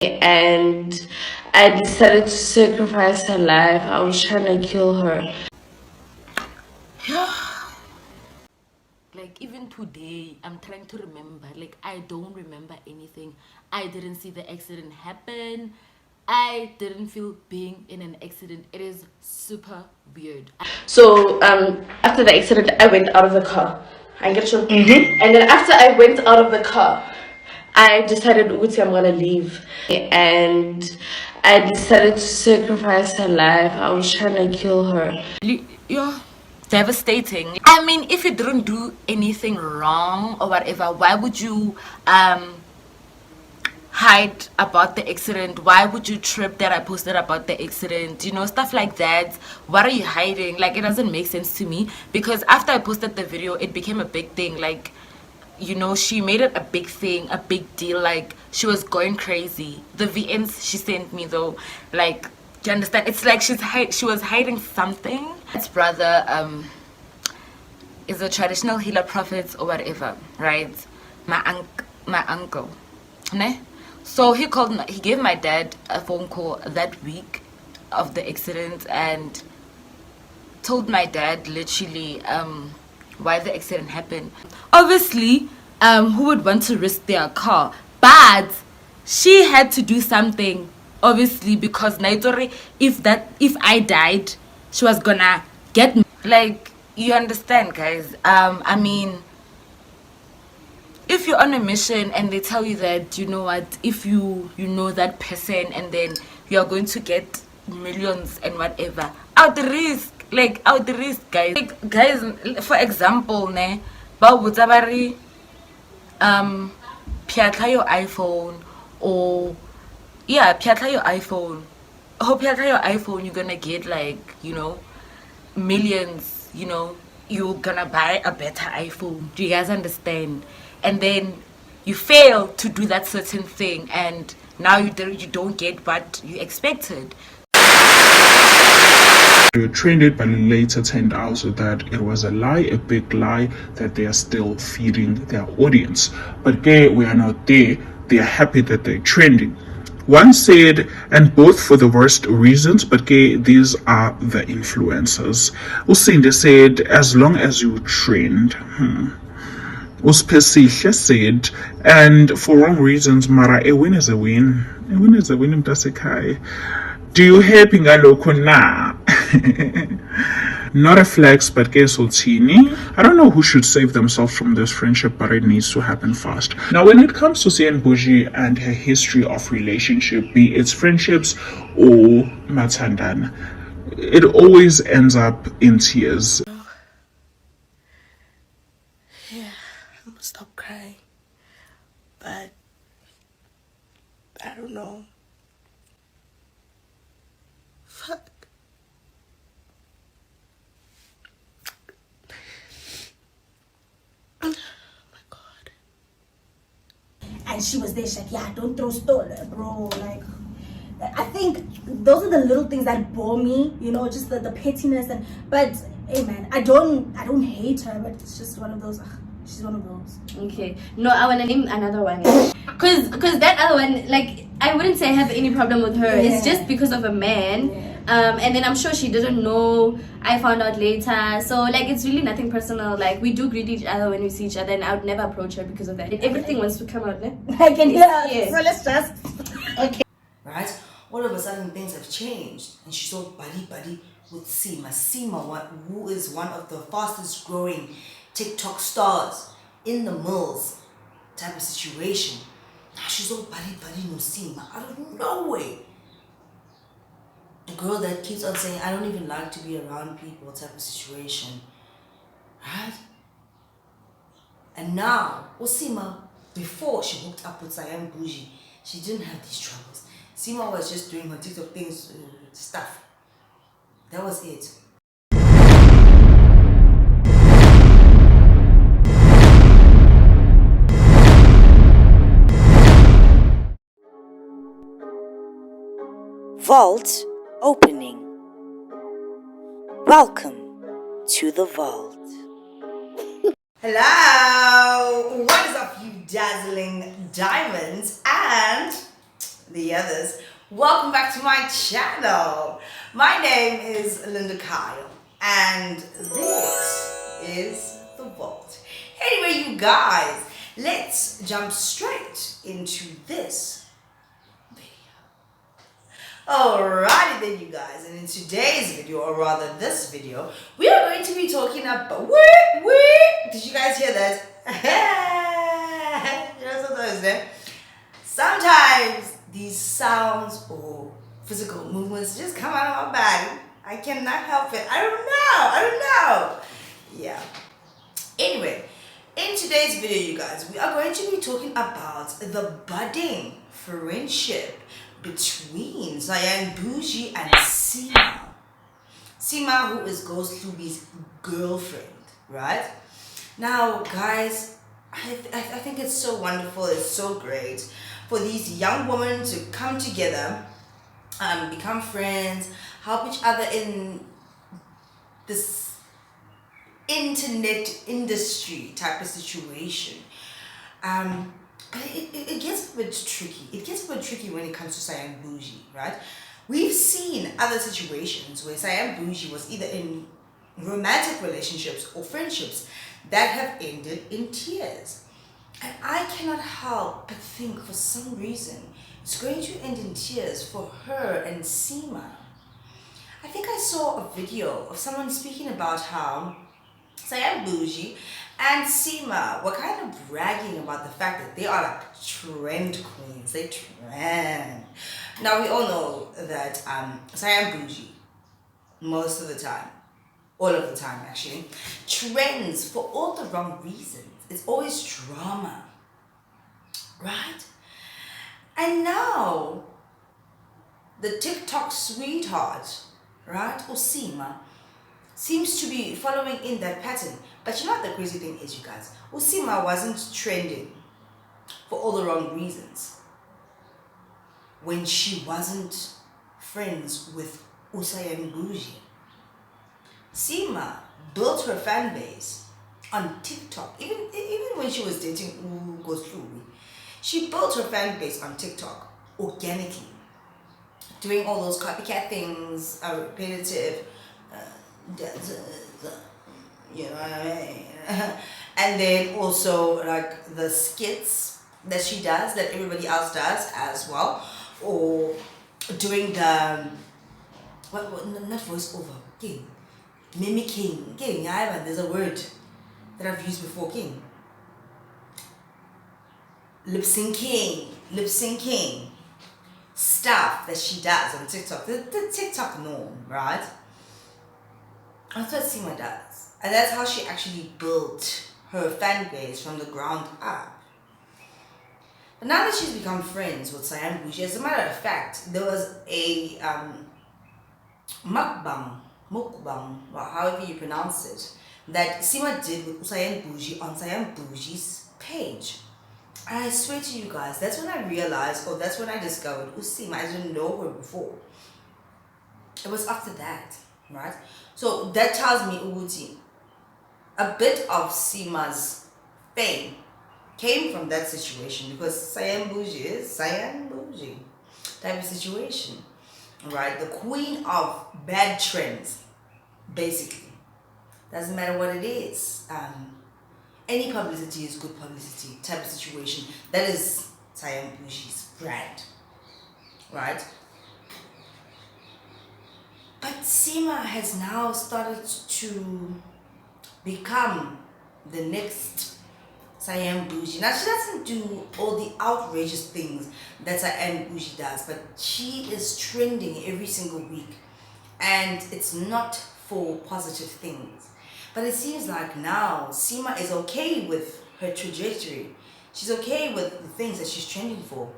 and I decided to sacrifice her life. I was trying to kill her. Like, even today, I'm trying to remember. Like, I don't remember anything. I didn't see the accident happen. I didn't feel being in an accident. It is super weird. So after the accident, I went out of the car. I get you. And then after I went out of the car, I decided, Uti, I'm gonna leave. And I decided to sacrifice her life. I was trying to kill her. Yeah, devastating. I mean, if you didn't do anything wrong or whatever, why would you hide about the accident? Why would you trip that I posted about the accident? You know, stuff like that. What are you hiding? Like, it doesn't make sense to me, because after I posted the video, it became a big thing. Like, you know, she made it a big thing, a big deal. Like, she was going crazy. The VNs she sent me, though, like, do you understand? It's like she was hiding something. Its brother is a traditional healer prophet or whatever, right? My uncle, ne? So he gave my dad a phone call that week of the accident and told my dad literally why the accident happened. Obviously, who would want to risk their car? But she had to do something, obviously, because Naitori, if I died, she was gonna get me. Like, you understand, guys. I mean, if you're on a mission and they tell you that, you know what, if you know that person and then you're going to get millions and whatever, out the risk, guys. Like, guys, for example, ne ba botsa ba re phyatla your iPhone, or yeah, phyatla your iPhone. Hope phyatla your iPhone, you're gonna get, like, you know, millions, you know, you're gonna buy a better iPhone. Do you guys understand? And then you fail to do that certain thing, and now you don't get what you expected. It trended, but later turned out that it was a lie, a big lie, that they are still feeding their audience. But we are not there. They are happy that they're trending. One said, and both for the worst reasons, but these are the influencers. Usinda said, as long as you trend. Uspesihle said, and for wrong reasons, mara, a win is a win. A win is a win, mtasekai. Do you happy ngalokho na? Not a flex, but Kesotini. I don't know who should save themselves from this friendship, but it needs to happen fast. Now, when it comes to Cyan Boujee and her history of relationship, be it friendships or Matandan, it always ends up in tears. Yeah, I'm gonna stop crying. But I don't know. Fuck. Oh my God. And she was there, she's like, yeah, don't throw stone, bro. Like, I think those are the little things that bore me, you know, just the pettiness. And but hey man, I don't hate her, but it's just one of those. She's one of those. Okay. No, I wanna name another one. Cause that other one, like, I wouldn't say I have any problem with her. Yeah. It's just because of a man. Yeah. And then I'm sure she didn't know. I found out later. So like, it's really nothing personal. Like, we do greet each other when we see each other, and I would never approach her because of that. Everything wants to come out, né? I can hear. Yeah. So let's just okay. Right? All of a sudden things have changed, and she's so buddy with Seemah. Seemah, who is one of the fastest growing TikTok stars in the mills type of situation. Now she's all buddy no Seemah out of nowhere. The girl that keeps on saying, I don't even like to be around people type of situation. Right? And now, Seemah, before she hooked up with Cyan Boujee, she didn't have these troubles. Seemah was just doing her TikTok things, stuff. That was it. Vault opening. Welcome to the vault. Hello! What is up, you dazzling diamonds? And the others, welcome back to my channel. My name is Linda Kyle, and this is The Vault. Anyway, you guys, let's jump straight into this video. Alrighty then, you guys, and in today's video, or rather this video, we are going to be talking about did you guys hear that? You know, sometimes these sounds or physical movements just come out of my body. I cannot help it. I don't know. Yeah. Anyway, in today's video, you guys, we are going to be talking about the budding friendship between Cyan, Boujee, and Seemah. Seemah, who is Ghost Luby's girlfriend, right? Now, guys, I think it's so wonderful, it's so great for these young women to come together, become friends, help each other in this internet industry type of situation. But it gets a bit tricky. It gets a bit tricky when it comes to Cyan and Boujee, right? We've seen other situations where Cyan and Boujee was either in romantic relationships or friendships that have ended in tears. And I cannot help but think for some reason it's going to end in tears for her and Seemah. I think I saw a video of someone speaking about how Cyan, Boujee, and Seemah were kind of bragging about the fact that they are like trend queens. They trend. Now we all know that Cyan, Boujee, most of the time, all of the time actually, trends for all the wrong reasons. It's always drama, right? And now, the TikTok sweetheart, right, or Seemah, seems to be following in that pattern. But you know what the crazy thing is, you guys? Seemah wasn't trending for all the wrong reasons when she wasn't friends with Cyan and Boujee. Seemah built her fan base on TikTok. Even when she was dating Ghost Luby, she built her fan base on TikTok organically, doing all those copycat things, repetitive, you know what I mean? And then also like the skits that she does, that everybody else does as well, or doing the not voiceover, mimicking. There's a word that I've used before, lip syncing stuff that she does on TikTok, the TikTok norm, right? That's what Seemah does, and that's how she actually built her fan base from the ground up. But now that she's become friends with Cyan and Boujee, as a matter of fact, there was a mukbang, however you pronounce it, that Seemah did with Cyan and Boujee on Cyan and Boujee's page. And I swear to you guys, that's when I realized, or that's when I discovered Seemah. I didn't know her before. It was after that, right? So that tells me Uguti, a bit of Seemah's fame came from that situation, because Cyan and Boujee is Cyan and Boujee type of situation, right? The queen of bad trends, basically. Doesn't matter what it is. Any publicity is good publicity type of situation. That is Cyan and Boujee's brand, right? But Seemah has now started to become the next Cyan and Boujee. Now, she doesn't do all the outrageous things that Cyan and Boujee does, but she is trending every single week, and it's not for positive things. But it seems like now Seemah is okay with her trajectory. She's okay with the things that she's trending for.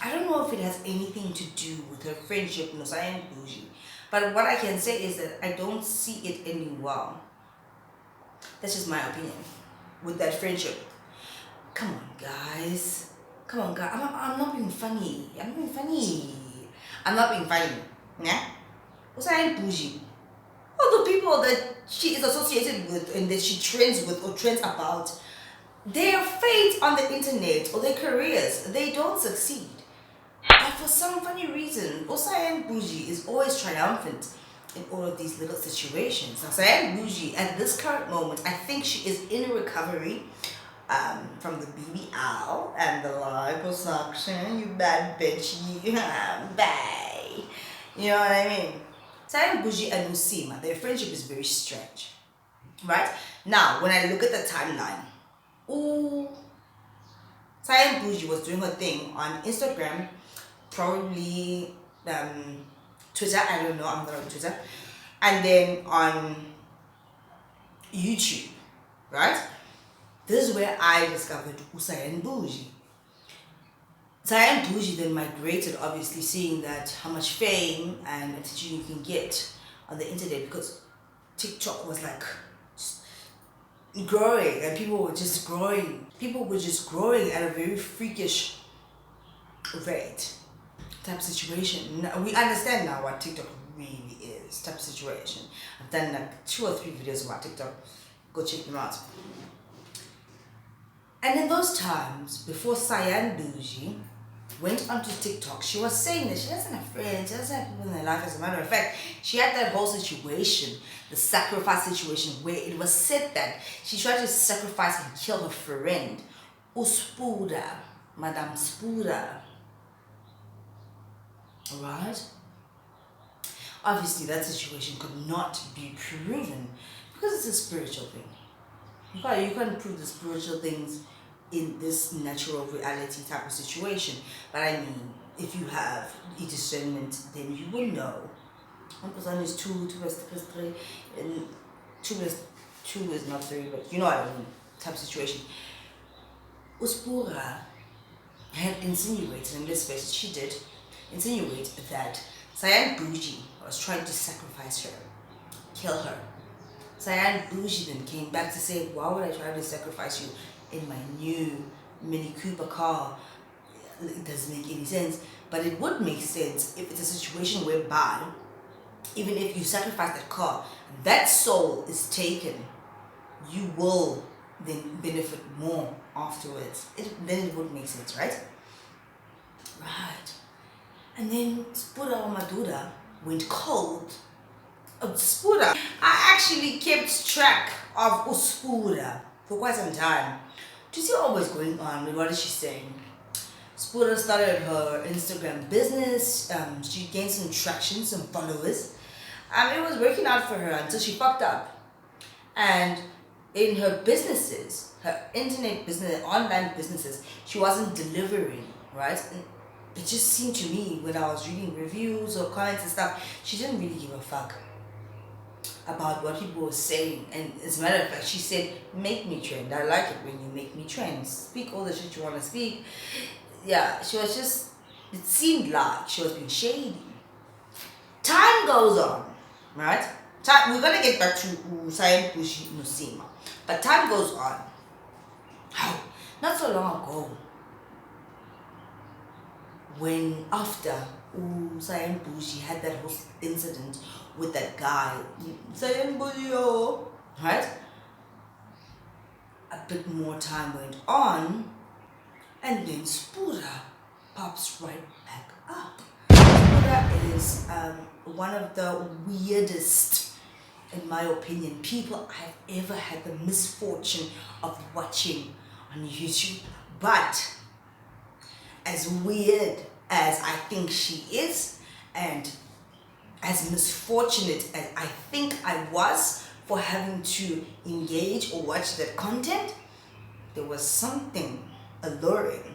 I don't know if it has anything to do with her friendship with Cyan and Boujee, but what I can say is that I don't see it ending well. That's just my opinion with that friendship. Come on, guys. Come on, guys. I'm not being funny. I'm not being funny. Yeah? Cyan and Boujee, all the people that she is associated with and that she trends with or trends about, their fate on the internet or their careers, they don't succeed. But for some funny reason, Cyan Boujee is always triumphant in all of these little situations. Now, Cyan Boujee, at this current moment, I think she is in recovery from the BBL and the liposuction. You bad bitch, you bye. You know what I mean? Cyan Boujee and Seemah, their friendship is very strange, right? Now, when I look at the timeline, Cyan Boujee was doing her thing on Instagram, probably Twitter, I don't know, I'm not on Twitter, and then on YouTube, right? This is where I discovered Cyan Boujee. Cyan Boujee then migrated, obviously seeing that how much fame and attention you can get on the internet, because TikTok was like growing and people were just growing. People were just growing at a very freakish rate type situation. Now, we understand now what TikTok really is type of situation. I've done like 2 or 3 videos about TikTok. Go check them out. And in those times, before Cyan Boujee went onto TikTok, she was saying that she doesn't have friends, she doesn't have people in her life. As a matter of fact, she had that whole situation, the sacrifice situation, where it was said that she tried to sacrifice and kill her friend, Spura, Madame Spura. Alright? Obviously, that situation could not be proven because it's a spiritual thing. You can't prove the spiritual things in this natural reality type of situation. But I mean, if you have a discernment, then you will know. 1 plus 1 is 2, 2 plus 3, and 2 plus 2 is not 3, but you know what I mean, type of situation. Spura had insinuated, and let's face it, she did insinuate that Cyan Boujee was trying to sacrifice her, kill her. Cyan Boujee then came back to say, why would I try to sacrifice you in my new Mini Cooper car? It doesn't make any sense. But it would make sense if it's a situation whereby, even if you sacrifice that car, that soul is taken, you will then benefit more afterwards. Then it would make sense, right? Right. And then Spura or Madura went cold. Spura. I actually kept track of Spura for quite some time to see what was going on with what is she saying. Spura started her Instagram business. She gained some traction, some followers. It was working out for her until she fucked up. And in her businesses, her internet business, online businesses, she wasn't delivering, right? And it just seemed to me when I was reading reviews or comments and stuff, she didn't really give a fuck about what people were saying. And as a matter of fact, she said, make me trend. I like it when you make me trend. Speak all the shit you want to speak. Yeah, she was just, it seemed like she was being shady. Time goes on, right? We're going to get back to Cyan Boujee and Seemah. But time goes on. How? Not so long ago, when after Cyan Boujee had that whole incident with that guy, Cyan Boujee, right? A bit more time went on, and then Spura pops right back up. Spura is one of the weirdest, in my opinion, people I've ever had the misfortune of watching on YouTube. But as weird as I think she is, and as misfortunate as I think I was for having to engage or watch that content, there was something alluring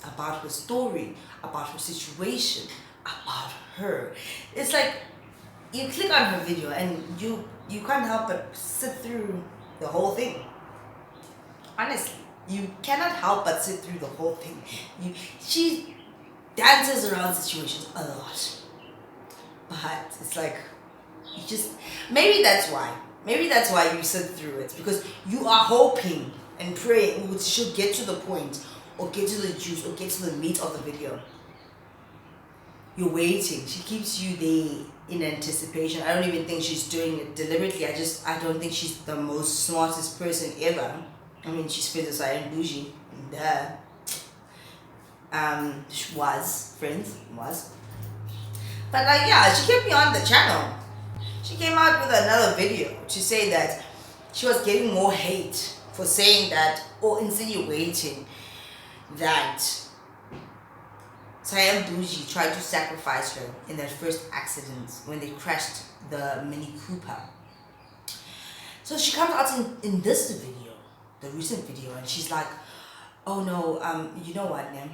about her story, about her situation, about her. It's like you click on her video and you can't help but sit through the whole thing. Honestly, you cannot help but sit through the whole thing. She dances around situations a lot, but it's like you just, maybe that's why you sit through it, because you are hoping and praying she'll get to the point, or get to the juice, or get to the meat of the video. You're waiting. She keeps you there in anticipation. I don't even think she's doing it deliberately. I don't think she's the most smartest person ever. I mean, she's friends with Cyan Boujee. Duh. was friends, was. But like, yeah, she kept me on the channel. She came out with another video to say that she was getting more hate for saying that or insinuating that Cyan Boujee tried to sacrifice her in that first accident when they crashed the Mini Cooper. So she comes out in this video, the recent video, and she's like, oh no, you know what, Nem?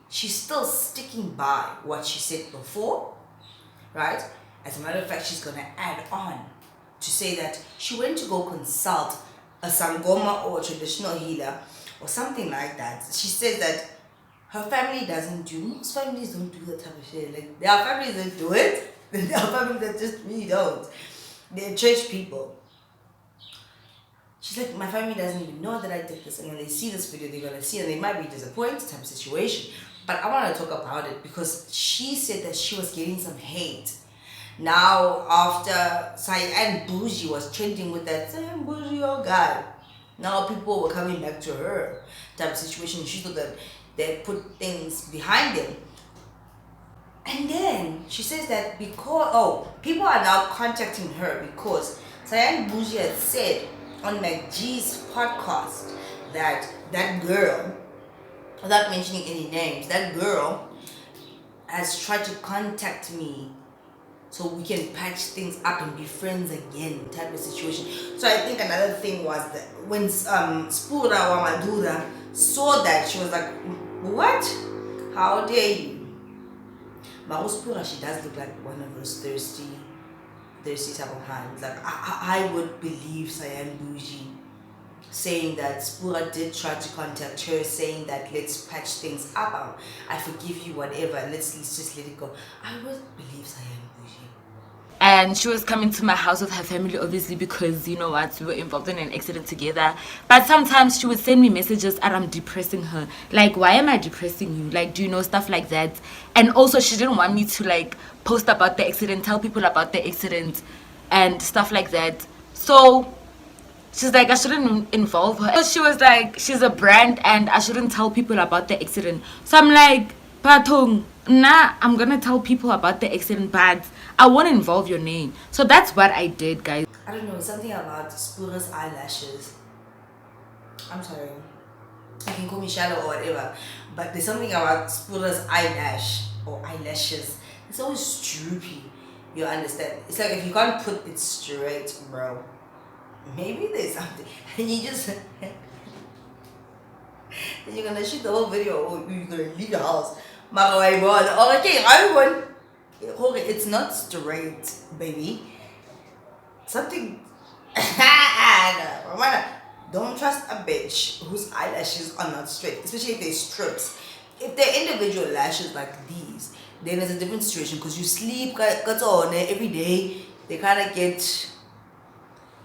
She's still sticking by what she said before, right? As a matter of fact, she's gonna add on to say that she went to go consult a Sangoma or a traditional healer or something like that. She says that her family doesn't do, most families don't do that type of shit. Like, there are families that do it, and there are families that just really don't. They're church people. She's like, my family doesn't even know that I did this, and when they see this video, they're gonna see, and they might be disappointed type of situation. But I want to talk about it because she said that she was getting some hate. Now, after Cyan Boujee was trending with that Cyan Boujee guy, now people were coming back to her type of situation. She thought that they put things behind them. And then she says that because, people are now contacting her because Cyan Boujee had said on MacG's podcast that that girl, without mentioning any names, that girl has tried to contact me so we can patch things up and be friends again type of situation. So I think another thing was that when Spura or Madura saw that, she was like, what? How dare you? But Spura, she does look like one of those thirsty type of hands. Like, I would believe Cyan Boujee saying that Spura did try to contact her, saying that let's patch things up, I forgive you, whatever, let's just let it go. I would believe Cyan Boujee. And she was coming to my house with her family, obviously, because, you know what, we were involved in an accident together. But sometimes she would send me messages and I'm depressing her. Like, why am I depressing you? Like, do you know, stuff like that. And also, she didn't want me to, like, post about the accident, tell people about the accident and stuff like that. So she's like, I shouldn't involve her. So she was like, she's a brand and I shouldn't tell people about the accident. So I'm like, Patong, nah, I'm gonna tell people about the accident, but I won't involve your name. So that's what I did, guys. I don't know, something about Spura's eyelashes. I'm sorry. You can call me shallow or whatever. But there's something about Spura's eyelash or eyelashes. It's always droopy. You understand? It's like if you can't put it straight, bro. Maybe there's something. And you just... then you're gonna shoot the whole video or you're gonna leave your house. Okay, it's not straight, baby. Something... Don't trust a bitch whose eyelashes are not straight, especially if they're strips. If they're individual lashes like these, then it's a different situation because you sleep every day. They kind of get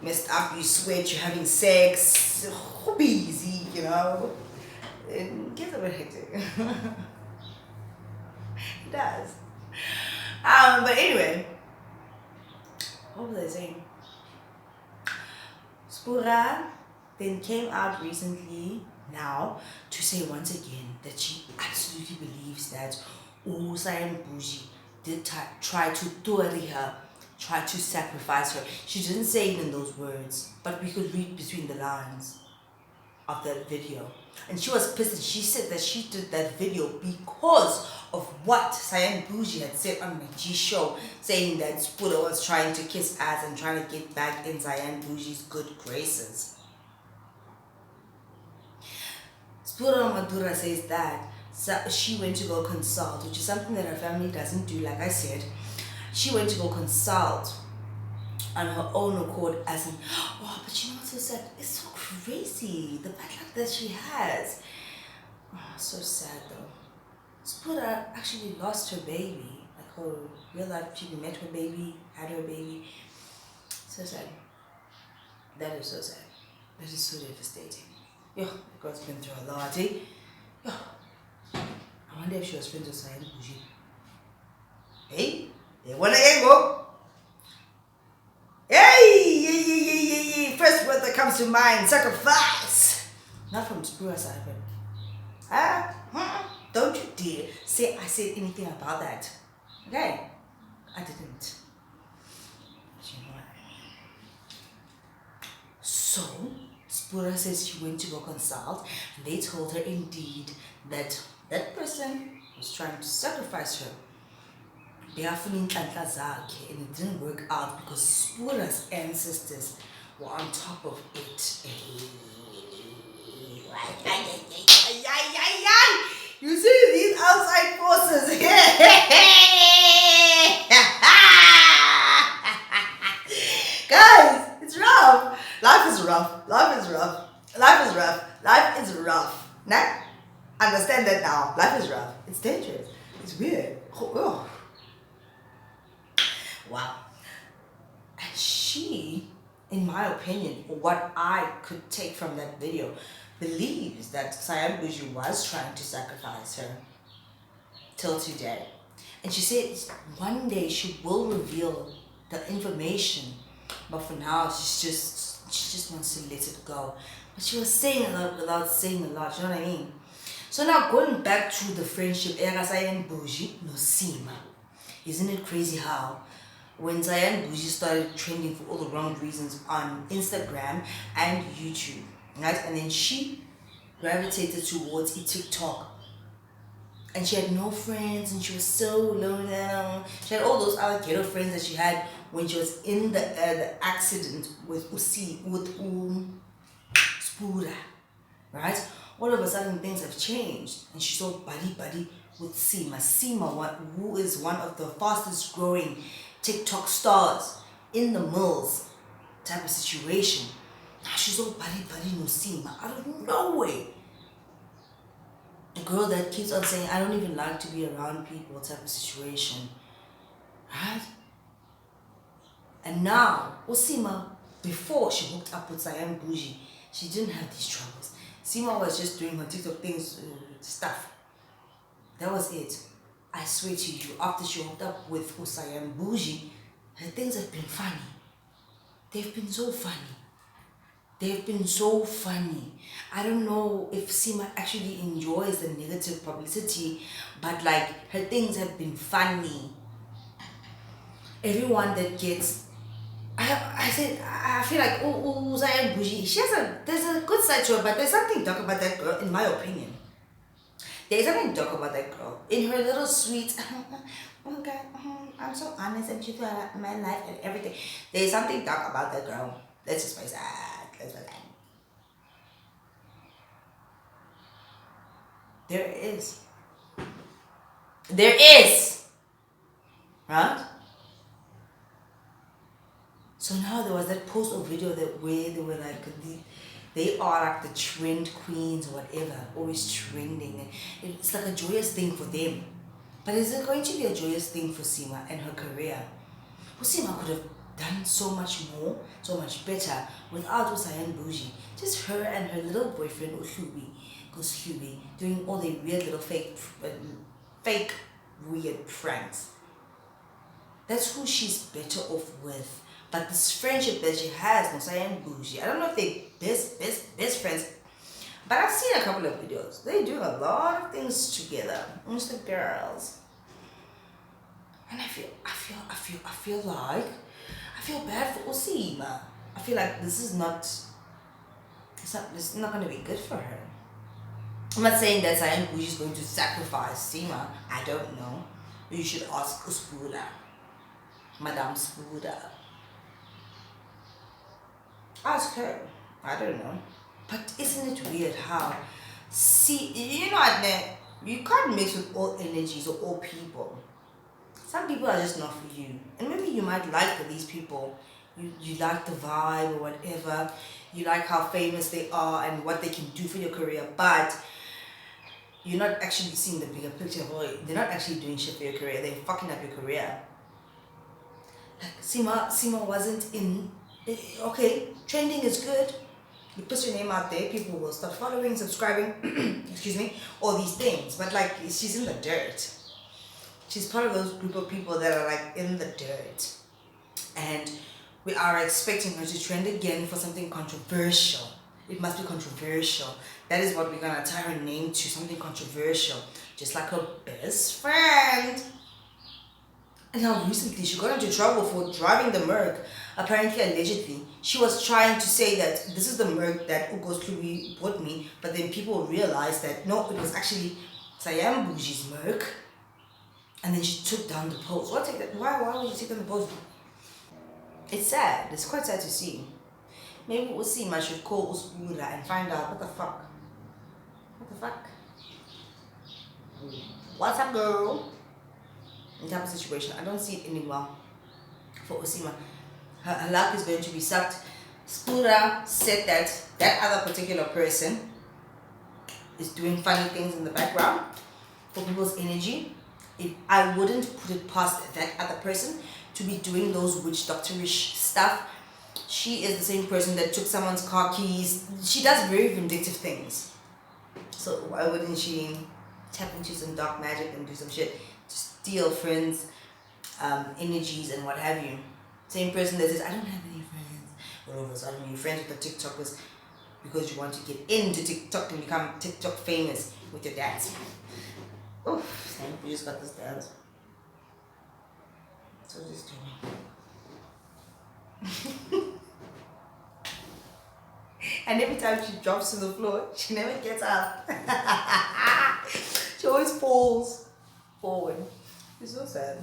messed up, you sweat, you're having sex, busy, you know. It gets a bit hectic. It does. But anyway, what was I saying? Spura then came out recently now to say once again that she absolutely believes that Cyan Boujee did try to torture her, try to sacrifice her. She didn't say it in those words, but we could read between the lines of that video. And she was pissed. She said that she did that video because of what Cyan Boujee had said on my G show, saying that Spura was trying to kiss ass and trying to get back in Cyan Boujee's good graces. Spura Madura says that she went to go consult, which is something that her family doesn't do, like I said. She went to go consult on her own accord as in, oh, but you know what's so sad? It's so crazy, the bad luck that she has. Oh, so sad though. Spura actually lost her baby, like her real life, she met her baby, had her baby. So sad. That is so sad. That is so devastating. Yo, the girl's been through a lot, eh? Yo, I wonder if she was friends with Cyan Boujee. Hey, they wanna go. Hey, first word that comes to mind, sacrifice. Not from Spura's side, but Don't you dare say I said anything about that. Okay? I didn't. But you know what? So, Spura says she went to go consult, and they told her indeed that that person was trying to sacrifice her. And it didn't work out because Spura's ancestors were on top of it. You see these outside forces. Guys, it's rough. Life is rough. Life is rough. Life is rough. Life is rough. Nah? Understand that now. Life is rough. It's dangerous. It's weird. Oh. Wow. And she, in my opinion, or what I could take from that video, believes that Cyan Boujee was trying to sacrifice her till today. And she said one day she will reveal the information, but for now she just wants to let it go. But she was saying a lot without saying a lot, you know what I mean? So now going back to the friendship, Cyan Boujee no Seemah. Isn't it crazy how when Cyan Boujee started trending for all the wrong reasons on Instagram and YouTube, right? And then she gravitated towards a TikTok. And she had no friends and she was so lonely. She had all those other ghetto friends that she had when she was in the accident with Spura, right? All of a sudden things have changed and she's so buddy with Seemah. Seemah, who is one of the fastest growing TikTok stars in the mills type of situation. Now she's all buddy no Seemah out of nowhere. A girl that keeps on saying, I don't even like to be around people type of situation. Right? And now, Seemah, before she hooked up with Cyan Boujee, she didn't have these troubles. Seemah was just doing her TikTok things, stuff. That was it. I swear to you, after she hooked up with Cyan Boujee, her things have been funny. They've been so funny. They've been so funny. I don't know if Seemah actually enjoys the negative publicity, but like her things have been funny. Everyone that gets, I feel like Cyan Boujee, there's a good side to her, but there's something dark about that girl, in my opinion. There's something dark about that girl. In her little sweet, oh God, I'm so honest and truthful about my life and everything. There's something dark about that girl. Let's just face that. There is. Right? So now there was that post or video where they were like, they are like the trend queens or whatever, always trending. It's like a joyous thing for them. But is it going to be a joyous thing for Seemah and her career? Well, Seemah could have done so much more, so much better without Cyan Boujee. Just her and her little boyfriend, Hlubi, doing all the weird little fake weird pranks. That's who she's better off with. But this friendship that she has with Cyan Boujee, I don't know if they're best friends, but I've seen a couple of videos. They do a lot of things together. Most of the girls. And I feel bad for Seemah. I feel like this is not going to be good for her. I'm not saying that Cyan Boujee is going to sacrifice Seemah. I don't know. You should ask Spura, Madame Spura. Ask her. I don't know. But isn't it weird how, you know what, man? You can't mix with all energies or all people. Some people are just not for you. And maybe you might like these people. You like the vibe or whatever. You like how famous they are and what they can do for your career. But you're not actually seeing the bigger picture. They're not actually doing shit for your career. They're fucking up your career. Like Seemah wasn't in... Okay, trending is good. You put your name out there, people will start following, subscribing, excuse me, all these things. But like, she's in the dirt. She's part of those group of people that are like in the dirt. And we are expecting her to trend again for something controversial. it must be controversial. That is what we're gonna tie her name to, something controversial, just like her best friend. And now recently she got into trouble for driving the Merc. Apparently, allegedly, she was trying to say that this is the Merc that Ugos Klubi bought me, but then people realized that no, it was actually Cyan Boujee's Merc. And then she took down the post. Why would you take down the post? It's sad. It's quite sad to see. Maybe we'll see. I should call Spura and find out what the fuck. What the fuck? What's up, girl? In type of situation, I don't see it ending well for Seemah. Her luck is going to be sucked. Spura said that that other particular person is doing funny things in the background for people's energy. I wouldn't put it past that other person to be doing those witch doctorish stuff. She is the same person that took someone's car keys. She does very vindictive things. So why wouldn't she tap into some dark magic and do some shit to steal friends' energies and what have you? Same person that says, I don't have any friends. All of a sudden you're friends with the TikTokers because you want to get into TikTok and become TikTok famous with your dance. Oh, we just got this dance. So just doing. And every time she drops to the floor, she never gets up. She always falls forward. It's so sad.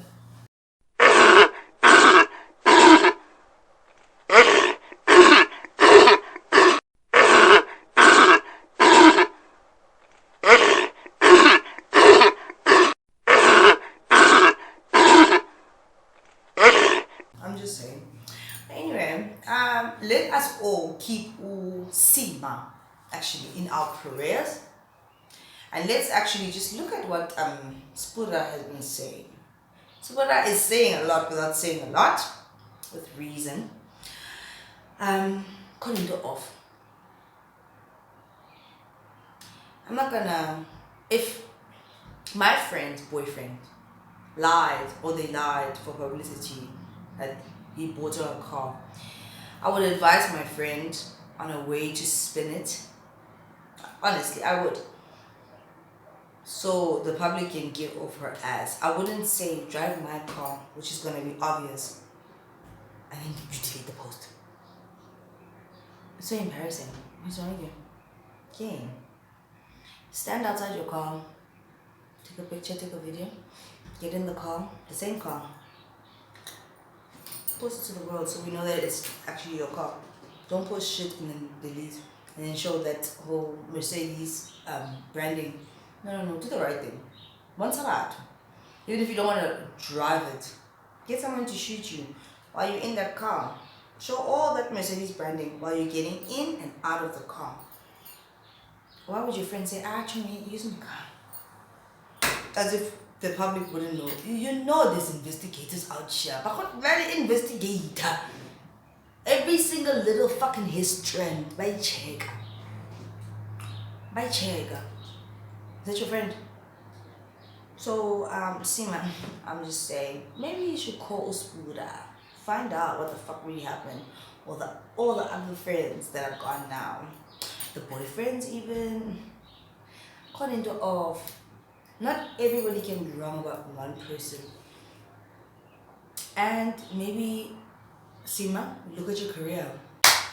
I'm just saying. Anyway, let us all keep Seemah actually in our prayers, and let's actually just look at what Spura has been saying. Spura is saying a lot without saying a lot, with reason. Calling her off. I'm not gonna. If my friend's boyfriend lied, or they lied for publicity that he bought her a car, I would advise my friend on a way to spin it. Honestly, I would. So the public can get off her ass. I wouldn't say drive my car, which is gonna be obvious, and then you delete the post. It's so embarrassing. What's wrong with you? Okay. Stand outside your car, take a picture, take a video, get in the car, the same car. Post it to the world so we know that it's actually your car. Don't post shit and then delete and then show that whole Mercedes branding. No, do the right thing. Once a lot. Even if you don't want to drive it, get someone to shoot you while you're in that car. Show all that Mercedes branding while you're getting in and out of the car. Why would your friend say, I actually ain't using the car? As if the public wouldn't know. You know there's investigators out here. But what very investigator? Every single little fucking history by check. Is that your friend? So, Seemah, I'm just saying, maybe you should call Spura. Find out what the fuck really happened. All the other friends that are gone now. The boyfriends even. Calling her off. Not everybody can be wrong about one person. And maybe, Seemah, look at your career.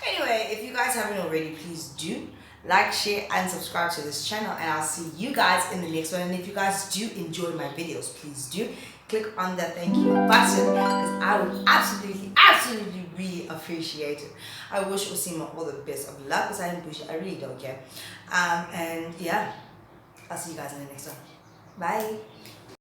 Anyway, if you guys haven't already, please do like, share, and subscribe to this channel. And I'll see you guys in the next one. And if you guys do enjoy my videos, please do click on that thank you button, because I would absolutely really appreciate it. I wish Seemah all the best of luck, because I am Boujee. I really don't care. And yeah, I'll see you guys in the next one. Bye.